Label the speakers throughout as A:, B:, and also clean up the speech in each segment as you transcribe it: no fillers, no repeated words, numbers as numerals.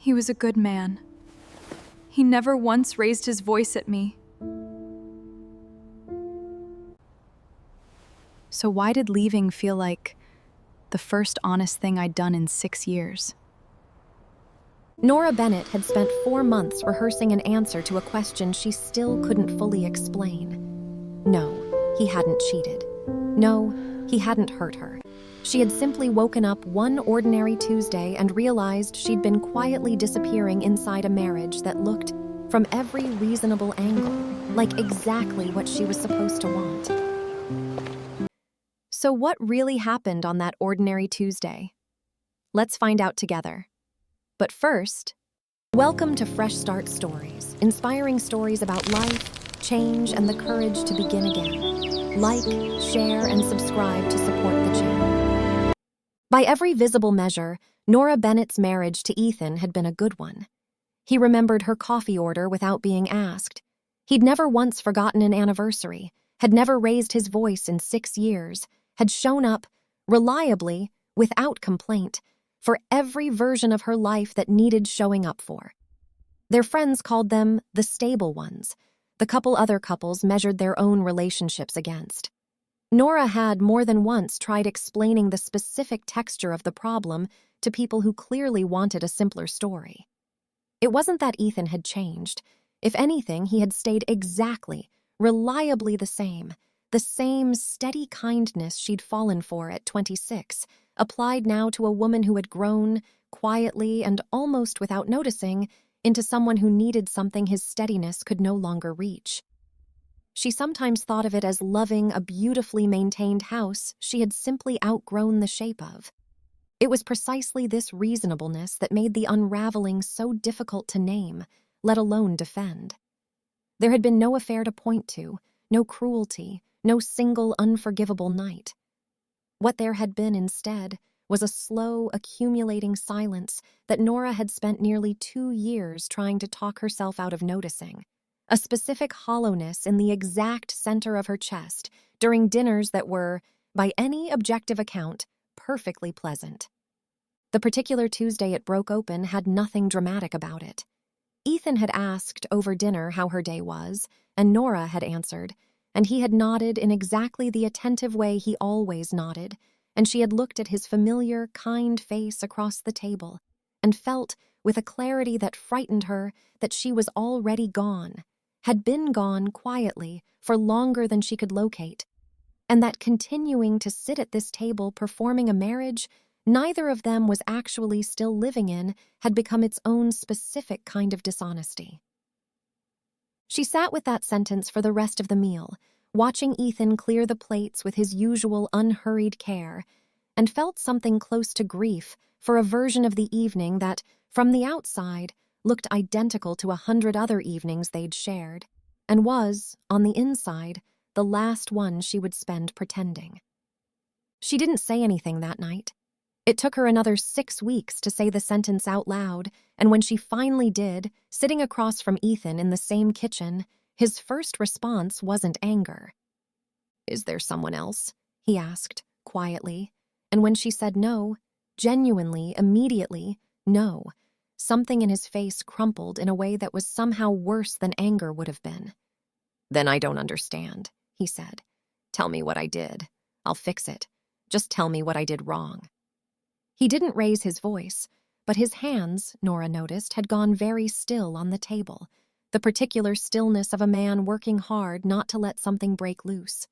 A: He was a good man. He never once raised his voice at me. So why did leaving feel like the first honest thing I'd done in 6 years?
B: Nora Bennett had spent 4 months rehearsing an answer to a question she still couldn't fully explain. No, he hadn't cheated. No, he hadn't hurt her. She had simply woken up one ordinary Tuesday and realized she'd been quietly disappearing inside a marriage that looked, from every reasonable angle, like exactly what she was supposed to want. So what really happened on that ordinary Tuesday? Let's find out together. But first, welcome to Fresh Start Stories, inspiring stories about life, change, and the courage to begin again. Like, share, and subscribe to support the channel. By every visible measure, Nora Bennett's marriage to Ethan had been a good one. He remembered her coffee order without being asked. He'd never once forgotten an anniversary, had never raised his voice in 6 years, had shown up, reliably, without complaint, for every version of her life that needed showing up for. Their friends called them the stable ones, the couple other couples measured their own relationships against. Nora had more than once tried explaining the specific texture of the problem to people who clearly wanted a simpler story. It wasn't that Ethan had changed. If anything, he had stayed exactly, reliably the same steady kindness she'd fallen for at 26, applied now to a woman who had grown, quietly and almost without noticing, into someone who needed something his steadiness could no longer reach. She sometimes thought of it as loving a beautifully maintained house she had simply outgrown the shape of. It was precisely this reasonableness that made the unraveling so difficult to name, let alone defend. There had been no affair to point to, no cruelty, no single unforgivable night. What there had been instead was a slow, accumulating silence that Nora had spent nearly 2 years trying to talk herself out of noticing. A specific hollowness in the exact center of her chest during dinners that were, by any objective account, perfectly pleasant. The particular Tuesday it broke open had nothing dramatic about it. Ethan had asked over dinner how her day was, and Nora had answered, and he had nodded in exactly the attentive way he always nodded, and she had looked at his familiar, kind face across the table and felt, with a clarity that frightened her, that she was already gone, had been gone quietly for longer than she could locate, and that continuing to sit at this table performing a marriage neither of them was actually still living in had become its own specific kind of dishonesty. She sat with that sentence for the rest of the meal, watching Ethan clear the plates with his usual unhurried care, and felt something close to grief for a version of the evening that, from the outside, looked identical to 100 other evenings they'd shared, and was, on the inside, the last one she would spend pretending. She didn't say anything that night. It took her another 6 weeks to say the sentence out loud, and when she finally did, sitting across from Ethan in the same kitchen, his first response wasn't anger. "Is there someone else?" he asked, quietly, and when she said no, genuinely, immediately, no, something in his face crumpled in a way that was somehow worse than anger would have been. "Then I don't understand," he said. "Tell me what I did. I'll fix it. Just tell me what I did wrong." He didn't raise his voice, but his hands, Nora noticed, had gone very still on the table, the particular stillness of a man working hard not to let something break loose.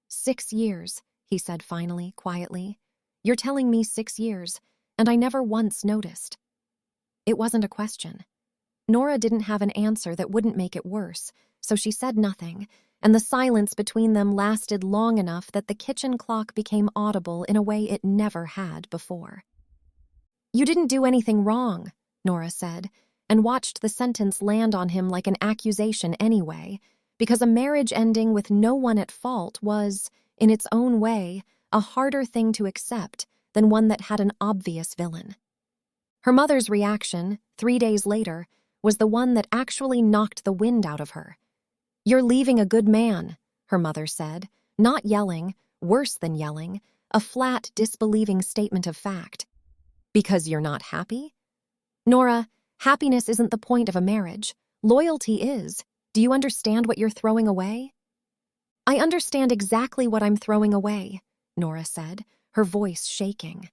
B: 6 years, he said finally, quietly. "You're telling me 6 years, and I never once noticed." It wasn't a question. Nora didn't have an answer that wouldn't make it worse, so she said nothing, and the silence between them lasted long enough that the kitchen clock became audible in a way it never had before. "You didn't do anything wrong," Nora said, and watched the sentence land on him like an accusation anyway, because a marriage ending with no one at fault was, in its own way, a harder thing to accept than one that had an obvious villain. Her mother's reaction, 3 days later, was the one that actually knocked the wind out of her. "You're leaving a good man," her mother said, not yelling, worse than yelling, a flat, disbelieving statement of fact. "Because you're not happy?" Nora, happiness isn't the point of a marriage. Loyalty is. Do you understand what you're throwing away? I understand exactly what I'm throwing away, Nora said, her voice shaking.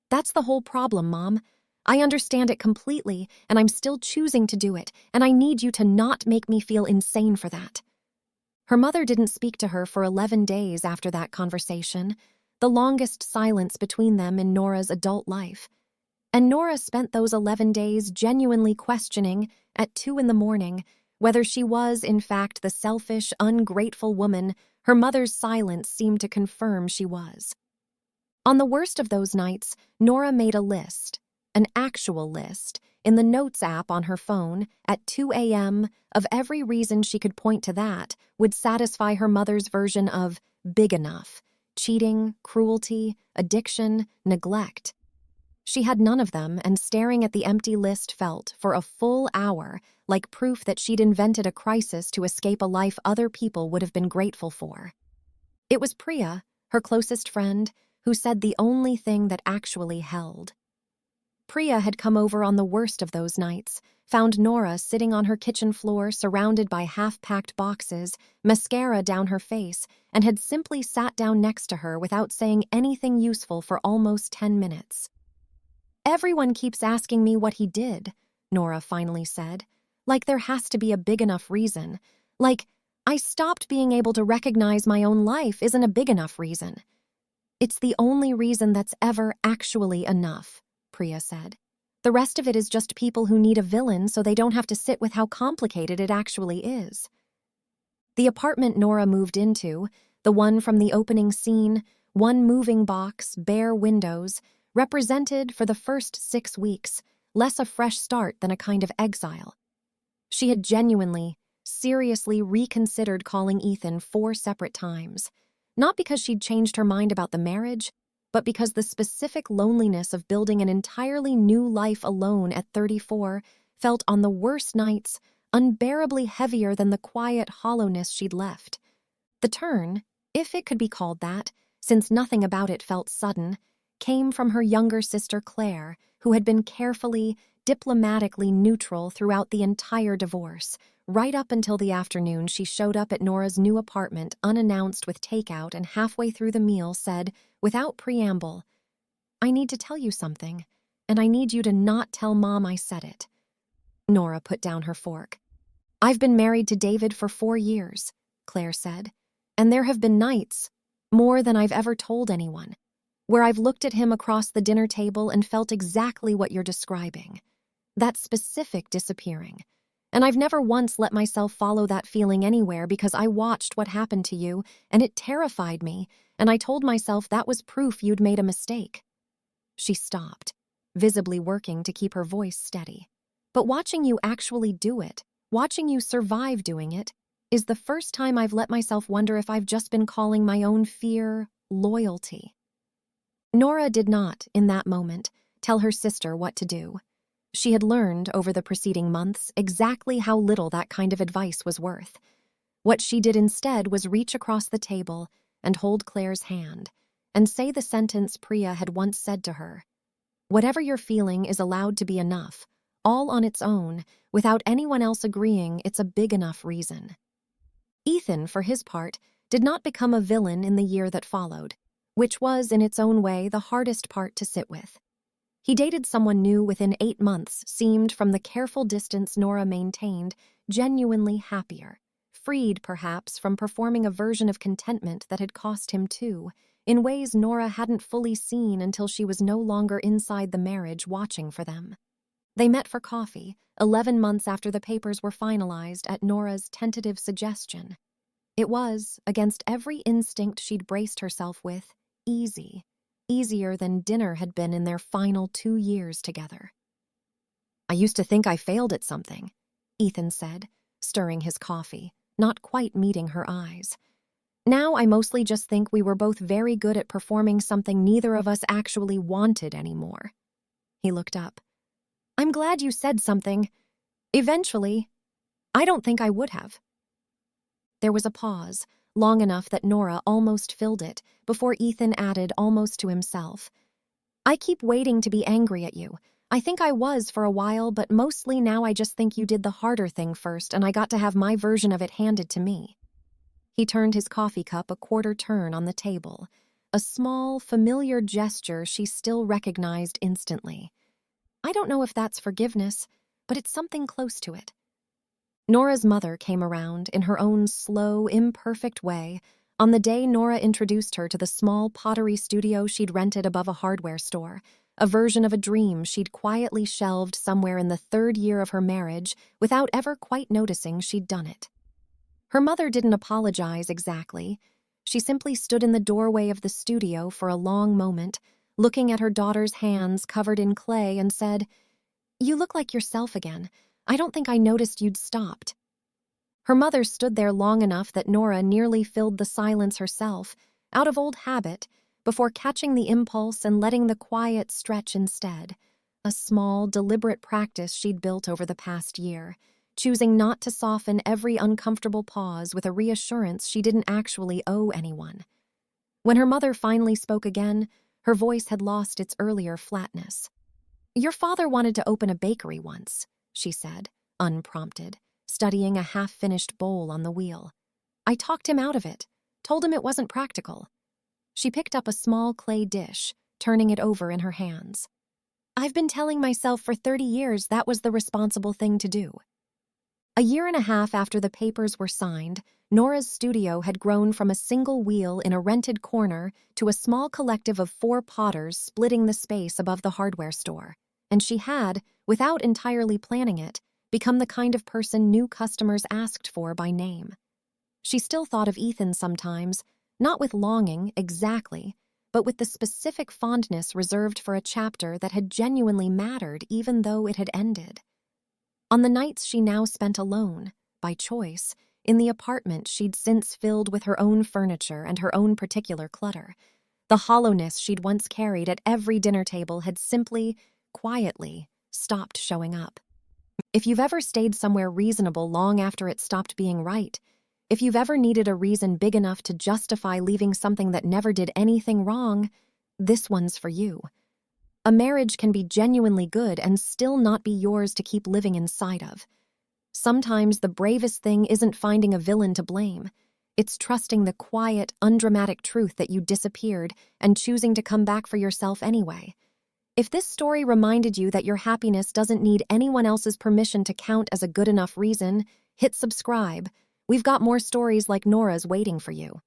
B: That's the whole problem, Mom. I understand it completely, and I'm still choosing to do it, and I need you to not make me feel insane for that. Her mother didn't speak to her for 11 days after that conversation, the longest silence between them in Nora's adult life. And Nora spent those 11 days genuinely questioning, at 2 in the morning, whether she was, in fact, the selfish, ungrateful woman her mother's silence seemed to confirm she was. On the worst of those nights, Nora made a list, an actual list, in the Notes app on her phone at 2 a.m. of every reason she could point to that would satisfy her mother's version of big enough: cheating, cruelty, addiction, neglect. She had none of them, and staring at the empty list felt, for a full hour, like proof that she'd invented a crisis to escape a life other people would have been grateful for. It was Priya, her closest friend, who said the only thing that actually held. Priya had come over on the worst of those nights, found Nora sitting on her kitchen floor surrounded by half-packed boxes, mascara down her face, and had simply sat down next to her without saying anything useful for almost 10 minutes. Everyone keeps asking me what he did, Nora finally said. Like there has to be a big enough reason. Like, I stopped being able to recognize my own life isn't a big enough reason. It's the only reason that's ever actually enough, Priya said. The rest of it is just people who need a villain so they don't have to sit with how complicated it actually is. The apartment Nora moved into, the one from the opening scene, one moving box, bare windows, represented, for the first 6 weeks, less a fresh start than a kind of exile. She had genuinely, seriously reconsidered calling Ethan 4 separate times, not because she'd changed her mind about the marriage, but because the specific loneliness of building an entirely new life alone at 34 felt on the worst nights unbearably heavier than the quiet hollowness she'd left. The turn, if it could be called that, since nothing about it felt sudden, came from her younger sister Claire, who had been carefully, diplomatically neutral throughout the entire divorce, right up until the afternoon she showed up at Nora's new apartment unannounced with takeout and halfway through the meal said, without preamble, "I need to tell you something, and I need you to not tell Mom I said it." Nora put down her fork. "I've been married to David for 4 years," Claire said, "and there have been nights, more than I've ever told anyone, where I've looked at him across the dinner table and felt exactly what you're describing. That specific disappearing. And I've never once let myself follow that feeling anywhere because I watched what happened to you, and it terrified me, and I told myself that was proof you'd made a mistake." She stopped, visibly working to keep her voice steady. "But watching you actually do it, watching you survive doing it, is the first time I've let myself wonder if I've just been calling my own fear loyalty." Nora did not, in that moment, tell her sister what to do. She had learned, over the preceding months, exactly how little that kind of advice was worth. What she did instead was reach across the table and hold Claire's hand, and say the sentence Priya had once said to her: "Whatever you're feeling is allowed to be enough, all on its own, without anyone else agreeing it's a big enough reason." Ethan, for his part, did not become a villain in the year that followed, which was, in its own way, the hardest part to sit with. He dated someone new within 8 months, seemed, from the careful distance Nora maintained, genuinely happier, freed, perhaps, from performing a version of contentment that had cost him too, in ways Nora hadn't fully seen until she was no longer inside the marriage watching for them. They met for coffee, 11 months after the papers were finalized, at Nora's tentative suggestion. It was, against every instinct she'd braced herself with, easy. Easier than dinner had been in their final 2 years together. "I used to think I failed at something," Ethan said, stirring his coffee, not quite meeting her eyes. "Now I mostly just think we were both very good at performing something neither of us actually wanted anymore." He looked up. "I'm glad you said something. Eventually. I don't think I would have." There was a pause, long enough that Nora almost filled it, before Ethan added almost to himself, "I keep waiting to be angry at you. I think I was for a while, but mostly now I just think you did the harder thing first and I got to have my version of it handed to me. He turned his coffee cup a quarter turn on the table, a small, familiar gesture she still recognized instantly. I don't know if that's forgiveness, but it's something close to it. Nora's mother came around in her own slow, imperfect way on the day Nora introduced her to the small pottery studio she'd rented above a hardware store, a version of a dream she'd quietly shelved somewhere in the third year of her marriage without ever quite noticing she'd done it. Her mother didn't apologize exactly. She simply stood in the doorway of the studio for a long moment, looking at her daughter's hands covered in clay, and said, "You look like yourself again. I don't think I noticed you'd stopped." Her mother stood there long enough that Nora nearly filled the silence herself, out of old habit, before catching the impulse and letting the quiet stretch instead, a small, deliberate practice she'd built over the past year, choosing not to soften every uncomfortable pause with a reassurance she didn't actually owe anyone. When her mother finally spoke again, her voice had lost its earlier flatness. "Your father wanted to open a bakery once," she said, unprompted, studying a half-finished bowl on the wheel. "I talked him out of it, told him it wasn't practical." She picked up a small clay dish, turning it over in her hands. "I've been telling myself for 30 years that was the responsible thing to do." A year and a half after the papers were signed, Nora's studio had grown from a single wheel in a rented corner to a small collective of 4 potters splitting the space above the hardware store, and she had, without entirely planning it, become the kind of person new customers asked for by name. She still thought of Ethan sometimes, not with longing, exactly, but with the specific fondness reserved for a chapter that had genuinely mattered even though it had ended. On the nights she now spent alone, by choice, in the apartment she'd since filled with her own furniture and her own particular clutter, the hollowness she'd once carried at every dinner table had simply, quietly, stopped showing up. If you've ever stayed somewhere reasonable long after it stopped being right, if you've ever needed a reason big enough to justify leaving something that never did anything wrong, this one's for you. A marriage can be genuinely good and still not be yours to keep living inside of. Sometimes the bravest thing isn't finding a villain to blame. It's trusting the quiet, undramatic truth that you disappeared and choosing to come back for yourself anyway. If this story reminded you that your happiness doesn't need anyone else's permission to count as a good enough reason, hit subscribe. We've got more stories like Nora's waiting for you.